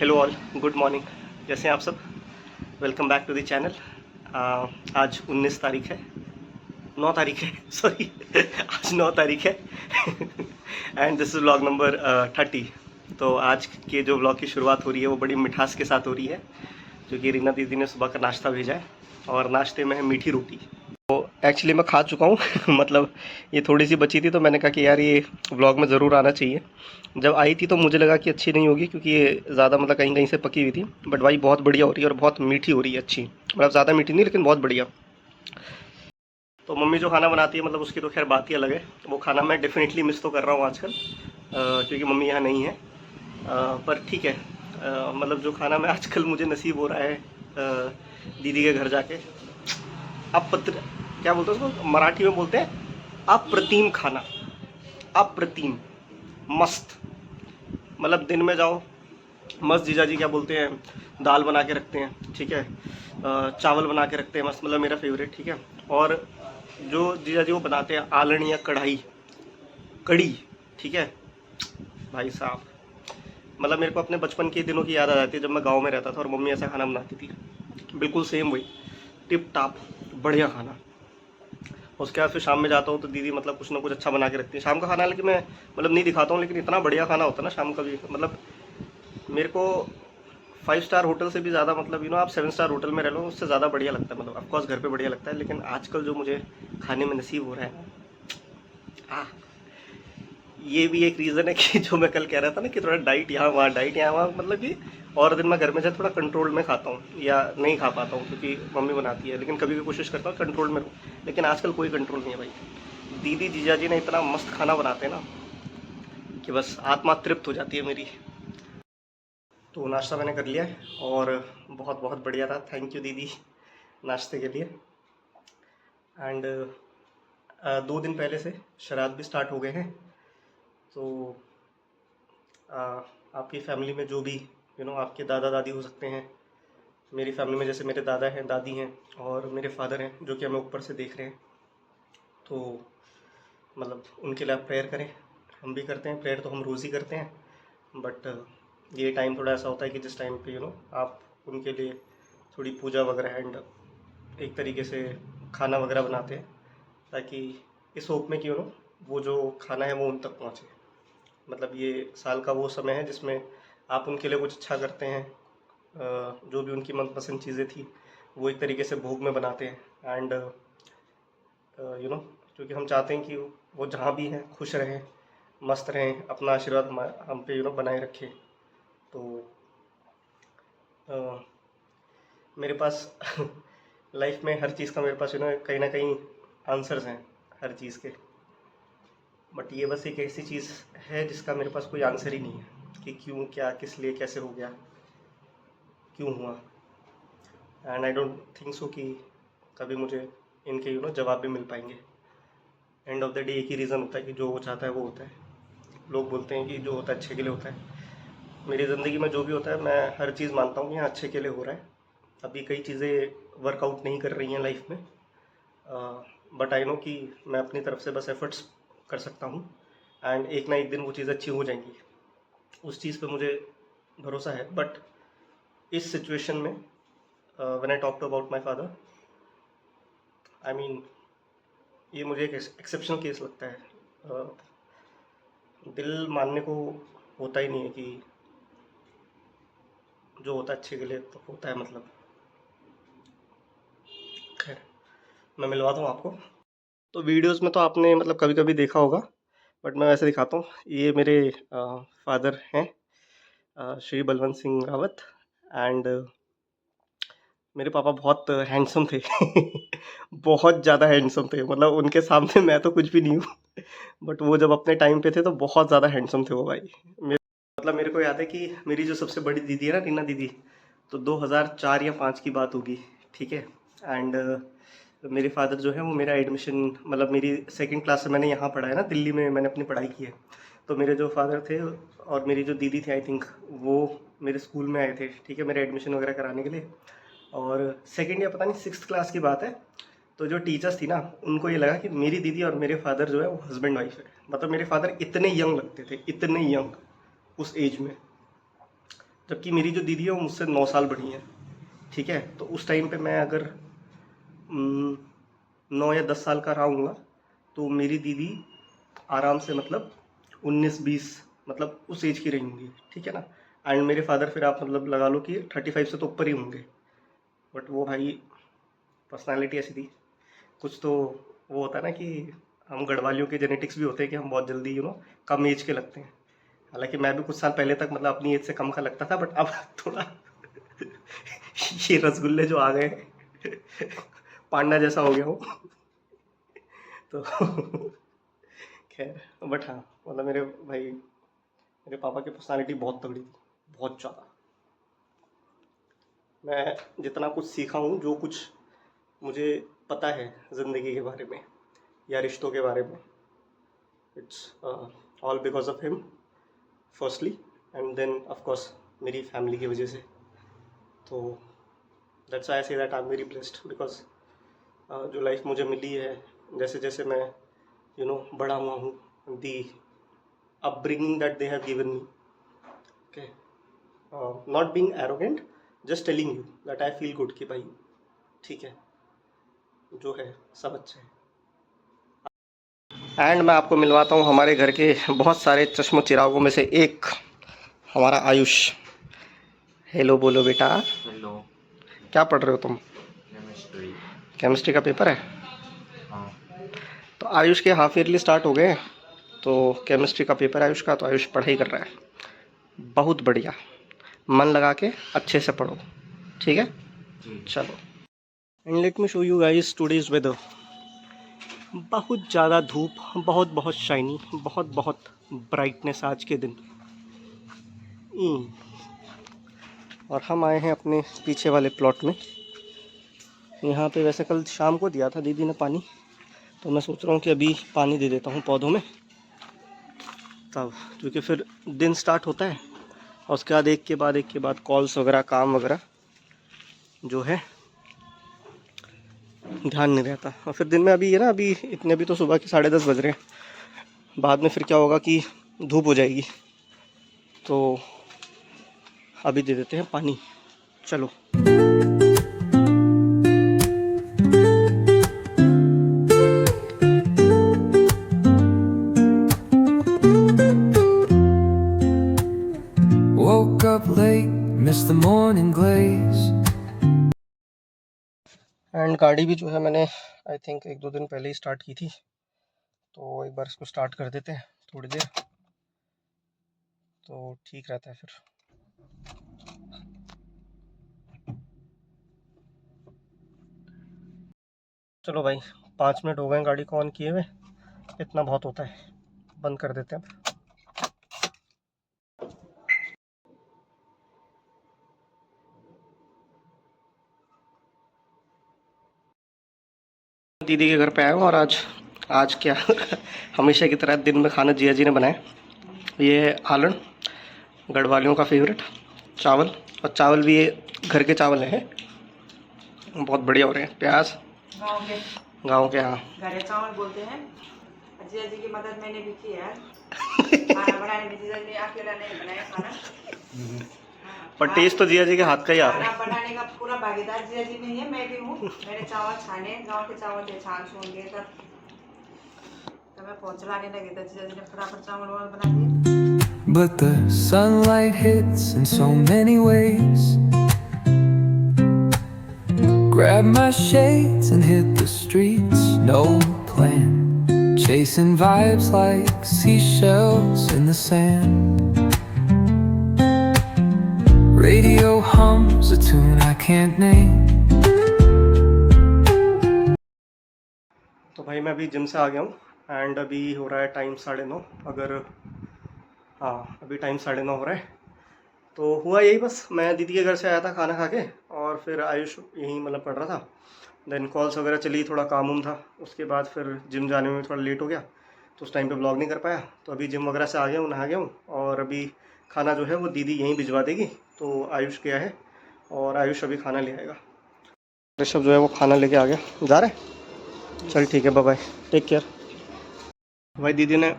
Hello all, good morning. कैसे हैं आप सब? Welcome back to the channel. आज 19 तारीख है, 9 तारीख है सॉरी आज 9 तारीख है and this is vlog number 30। तो आज के जो व्लॉग की शुरुआत हो रही है वो बड़ी मिठास के साथ हो रही है, क्योंकि रीना दीदी ने सुबह का नाश्ता भेजा है और नाश्ते में है मीठी रोटी। तो एक्चुअली मैं खा चुका हूँ मतलब ये थोड़ी सी बची थी, तो मैंने कहा कि यार ये व्लॉग में ज़रूर आना चाहिए। जब आई थी तो मुझे लगा कि अच्छी नहीं होगी, क्योंकि ये ज़्यादा मतलब कहीं कहीं से पकी हुई थी, बट भाई बहुत बढ़िया हो रही है और बहुत मीठी हो रही है, अच्छी मतलब ज़्यादा मीठी नहीं लेकिन बहुत बढ़िया। तो मम्मी जो खाना बनाती है मतलब उसकी तो खैर बात ही अलग है। वो खाना मैं डेफिनेटली मिस तो कर रहा हूँ आजकल, क्योंकि मम्मी यहाँ नहीं है। पर ठीक है, मतलब जो खाना मैं आजकल मुझे नसीब हो रहा है दीदी के घर जाके, अप्रतिम, क्या बोलते हैं उसको मराठी में बोलते हैं, अप्रतिम खाना, अप्रतिम, मस्त। मतलब दिन में जाओ, मस्त जीजा जी क्या बोलते हैं, दाल बना के रखते हैं, ठीक है, चावल बना के रखते हैं मस्त, मतलब मेरा फेवरेट, ठीक है। और जो जीजा जी वो बनाते हैं आलण या कढ़ाई कड़ी, ठीक है भाई साहब, मतलब मेरे को अपने बचपन के दिनों की याद आ जाती है जब मैं गांव में रहता था और मम्मी ऐसा खाना बनाती थी, बिल्कुल सेम वही, टिप टाप बढ़िया खाना। उसके बाद फिर शाम में जाता हूँ तो दीदी मतलब कुछ ना कुछ अच्छा बना के रखती है शाम का खाना, लेकिन मैं मतलब नहीं दिखाता हूँ, लेकिन इतना बढ़िया खाना होता है ना शाम का भी, मतलब मेरे को 5 स्टार होटल से भी ज़्यादा, मतलब आप 7 स्टार होटल में रह लो उससे ज़्यादा बढ़िया लगता है, मतलब ऑफकोर्स घर पे बढ़िया लगता है, लेकिन आजकल जो मुझे खाने में नसीब हो रहा है, हाँ, ये भी एक रीज़न है कि जो मैं कल कह रहा था ना कि थोड़ा डाइट यहाँ वहाँ, मतलब कि और दिन मैं घर में जाए थोड़ा कंट्रोल में खाता हूँ या नहीं खा पाता हूँ क्योंकि मम्मी बनाती है, लेकिन कभी भी कोशिश करता हूँ कंट्रोल में रहूँ, लेकिन आजकल कोई कंट्रोल नहीं है भाई। दीदी जीजा जी ने इतना मस्त खाना बनाते हैं ना कि बस आत्मा तृप्त हो जाती है मेरी। तो नाश्ता मैंने कर लिया है और बहुत बहुत बढ़िया रहा, थैंक यू दीदी नाश्ते के लिए। एंड 2 दिन पहले से श्राद्ध भी स्टार्ट हो गए हैं। तो आपकी फैमिली में जो भी आपके दादा दादी हो सकते हैं, मेरी फैमिली में जैसे मेरे दादा हैं, दादी हैं और मेरे फादर हैं जो कि हमें ऊपर से देख रहे हैं, तो मतलब उनके लिए आप प्रेयर करें। हम भी करते हैं प्रेयर, तो हम रोज़ ही करते हैं, बट ये टाइम थोड़ा ऐसा होता है कि जिस टाइम पे आप उनके लिए थोड़ी पूजा वगैरह एंड एक तरीके से खाना वगैरह बनाते हैं, ताकि इस होप में कि वो जो खाना है वो उन तक पहुँचे। मतलब ये साल का वो समय है जिसमें आप उनके लिए कुछ अच्छा करते हैं, जो भी उनकी मनपसंद चीज़ें थी वो एक तरीके से भोग में बनाते हैं, एंड क्योंकि हम चाहते हैं कि वो जहाँ भी हैं खुश रहें, मस्त रहें, अपना आशीर्वाद हम पे बनाए रखें। तो अ, मेरे पास लाइफ में हर चीज़ का मेरे पास कहीं ना कहीं आंसर्स हैं हर चीज़ के, बट ये बस एक ऐसी चीज़ है जिसका मेरे पास कोई आंसर ही नहीं है कि क्यों, क्या, किस लिए, कैसे हो गया, क्यों हुआ। And I don't think so कि कभी मुझे इनके जवाब भी मिल पाएंगे। एंड ऑफ द डे एक ही रीज़न होता है कि जो वो चाहता है वो होता है। लोग बोलते हैं कि जो होता है अच्छे के लिए होता है। मेरी ज़िंदगी में जो भी होता है मैं हर चीज़ मानता हूँ कि हाँ अच्छे के लिए हो रहा है। अभी कई चीज़ें वर्कआउट नहीं कर रही हैं लाइफ में, बट आई नो कि मैं अपनी तरफ से बस एफर्ट्स कर सकता हूँ, एंड एक ना एक दिन वो चीज़ अच्छी हो जाएंगी, उस चीज़ पे मुझे भरोसा है। बट इस सिचुएशन में when I talk to about my father, I mean ये मुझे एक एक्सेप्शनल केस लगता है। दिल मानने को होता ही नहीं है कि जो होता है अच्छे के लिए तो होता है, मतलब खैर मैं मिलवा दूँ आपको। तो वीडियोस में तो आपने मतलब कभी कभी देखा होगा, बट मैं वैसे दिखाता हूँ। ये मेरे फादर हैं, श्री बलवंत सिंह रावत, एंड मेरे पापा बहुत हैंडसम थे बहुत ज़्यादा हैंडसम थे, मतलब उनके सामने मैं तो कुछ भी नहीं हूँ बट वो जब अपने टाइम पे थे तो बहुत ज़्यादा हैंडसम थे वो भाई। मतलब मेरे को याद है कि मेरी जो सबसे बड़ी दीदी है ना, रीना दीदी, तो 2004 या 5 की बात होगी, ठीक है। एंड मेरे फादर जो है वो मेरा एडमिशन, मतलब मेरी सेकंड क्लास से मैंने यहाँ पढ़ा है ना, दिल्ली में मैंने अपनी पढ़ाई की है। तो मेरे जो फादर थे और मेरी जो दीदी थी, आई थिंक वो मेरे स्कूल में आए थे, ठीक है, मेरे एडमिशन वगैरह कराने के लिए। और सेकंड या पता नहीं 6th क्लास की बात है। तो जो टीचर्स थी ना, उनको ये लगा कि मेरी दीदी और मेरे फादर जो है वो हस्बैंड वाइफ है। मतलब मेरे फादर इतने यंग लगते थे, इतने यंग उस एज में। जबकि मेरी जो दीदी है वो मुझसे 9 साल बड़ी है, ठीक है। तो उस टाइम पे मैं अगर 9 या 10 साल का रहा हूँगा तो मेरी दीदी आराम से मतलब 19-20 मतलब उस एज की रही होंगी, ठीक है ना। एंड मेरे फादर फिर आप मतलब लगा लो कि 35 से तो ऊपर ही होंगे। बट वो भाई पर्सनालिटी ऐसी थी कुछ तो, वो होता है ना कि हम गढ़वालियों के जेनेटिक्स भी होते हैं कि हम बहुत जल्दी कम एज के लगते हैं। हालांकि मैं भी कुछ साल पहले तक मतलब अपनी एज से कम का लगता था, बट अब थोड़ा ये रसगुल्ले जो आ गए पांडा जैसा हो गया हूँ तो खैर, बट हाँ मतलब मेरे पापा की पर्सनालिटी बहुत तगड़ी थी, बहुत ज़्यादा। मैं जितना कुछ सीखा हूँ, जो कुछ मुझे पता है ज़िंदगी के बारे में या रिश्तों के बारे में, it's all because of him firstly, and then of course मेरी फैमिली की वजह से। तो that's I say that I am very blessed because जो लाइफ मुझे मिली है, जैसे जैसे मैं बड़ा हुआ हूँ, दी upbringing that they have given me, okay, not being arrogant, just telling you that I feel good कि भाई ठीक है, जो है सब अच्छा है। एंड मैं आपको मिलवाता हूँ हमारे घर के बहुत सारे चश्मो चिरागों में से एक, हमारा आयुष। हेलो बोलो बेटा। हेलो। क्या पढ़ रहे हो तुम? केमिस्ट्री। केमिस्ट्री का पेपर है? हाँ। तो आयुष के हाफ ईयरली स्टार्ट हो गए, तो केमिस्ट्री का पेपर है आयुष का, तो आयुष पढ़ाई कर रहा है। बहुत बढ़िया, मन लगा के अच्छे से पढ़ो, ठीक है। चलो, and let me show you guys today's weather. बहुत ज़्यादा धूप, बहुत बहुत शाइनी, बहुत बहुत ब्राइटनेस आज के दिन। और हम आए हैं अपने पीछे वाले प्लॉट में। यहाँ पे वैसे कल शाम को दिया था दीदी ने पानी, तो मैं सोच रहा हूँ कि अभी पानी दे देता हूँ पौधों में तब, क्योंकि फिर दिन स्टार्ट होता है और उसके बाद एक के बाद कॉल्स वगैरह, काम वगैरह जो है ध्यान नहीं रहता। और फिर दिन में अभी अभी तो सुबह के 10:30 बज रहे हैं, बाद में फिर क्या होगा कि धूप हो जाएगी, तो अभी दे देते हैं पानी। चलो। Woke up late, missed the morning glaze. And गाड़ी भी जो है मैंने आई थिंक 1-2 दिन पहले ही स्टार्ट की थी, तो एक बार इसको स्टार्ट कर देते हैं थोड़ी देर, तो ठीक रहता है फिर। चलो भाई, 5 मिनट हो गए गाड़ी को ऑन किए हुए, इतना बहुत होता है, बंद कर देते हैं। दीदी के घर पे आया हूँ और आज क्या हमेशा की तरह दिन में खाना जिया जी ने बनाया। ये है आलन, गढ़वालियों का फेवरेट चावल, और चावल भी ये घर के चावल हैं, बहुत बढ़िया हो रहे हैं। प्याज गाँव के हाँ, घर चावल बोलते हैं। जिया जी की मदद मैंने भी की है खाना बनाने में। जिया जी अकेला नहीं बनाया खाना, पर टेस्ट तो जिया जी के हाथ का ही आ रहा है। खाना बनाने का पूरा भागीदार जिया जी नहीं है, मैं भी हूँ। मैंने चावल छाने, गाँव के चावल थे, छान छून के तब मैं पहुँच लाने लगे तो जिया जी ने फटाफट चावल बना दिए। But the sunlight hits in so many ways. Grab my shades and hit the streets, no plan. Chasing vibes like seashells in the sand. Radio hums a tune I can't name. तो भाई मैं अभी gym से आ गया हूँ, and अभी हो रहा है टाइम 9:30, हाँ अभी टाइम 9:30 हो रहा है। तो हुआ यही, बस मैं दीदी के घर से आया था खाना खा के, और फिर आयुष यहीं मतलब पढ़ रहा था। देन कॉल्स वगैरह चली, थोड़ा काम उम था, उसके बाद फिर जिम जाने में थोड़ा लेट हो गया, तो उस टाइम पे ब्लॉग नहीं कर पाया। तो अभी जिम वगैरह से आ गया हूँ, नहा गया हूँ, और अभी खाना जो है वो दीदी यहीं भिजवा देगी। तो आयुष गया है और आयुष अभी खाना ले आएगा। ऋषभ जो है वो खाना लेके आ गया, जा रहे, चल ठीक है, बाय बाय, टेक केयर। भाई दीदी ने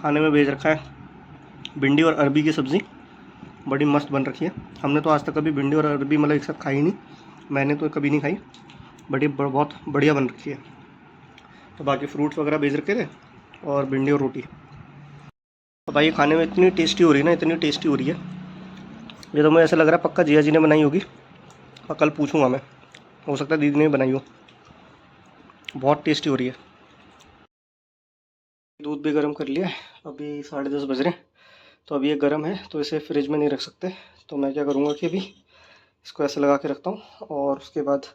खाने में भेज रखा है भिंडी और अरबी की सब्ज़ी, बड़ी मस्त बन रखी है। हमने तो आज तक कभी भिंडी और अरबी मतलब एक साथ खाई नहीं, मैंने तो कभी नहीं खाई, बड़ी बहुत बढ़िया बन रखी है। तो बाकी फ्रूट्स वगैरह भेज रखे थे और भिंडी और रोटी। तो भाई खाने में इतनी टेस्टी हो रही है ना, इतनी टेस्टी हो रही है, ये तो मुझे ऐसा लग रहा है पक्का जिया जी ने बनाई होगी। और कल पूछूंगा मैं, हो सकता है दीदी ने बनाई हो। बहुत टेस्टी हो रही है। दूध भी गर्म कर लिया है, अभी 10:30 बज रहे हैं। तो अभी ये गर्म है तो इसे फ्रिज में नहीं रख सकते, तो मैं क्या करूँगा कि अभी इसको ऐसे लगा के रखता हूँ और उसके बाद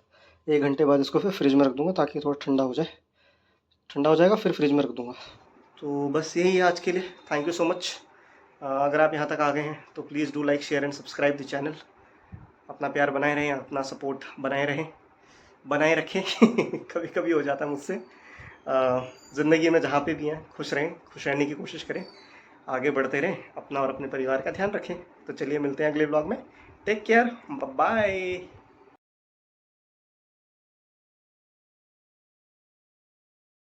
1 घंटे बाद इसको फिर फ्रिज में रख दूँगा ताकि थोड़ा ठंडा हो जाए। ठंडा हो जाएगा फिर फ्रिज में रख दूँगा। तो बस यही है आज के लिए। Thank you so much. अगर आप यहाँ तक आ गए हैं तो please do like share and subscribe the channel. अपना प्यार बनाए रहें, अपना सपोर्ट बनाए रखें कभी कभी हो जाता है मुझसे। ज़िंदगी में जहाँ पे भी हैं खुश रहें, खुश रहने की कोशिश करें, आगे बढ़ते रहें, अपना और अपने परिवार का ध्यान रखें। तो चलिए मिलते हैं अगले व्लॉग में। Take care, bye.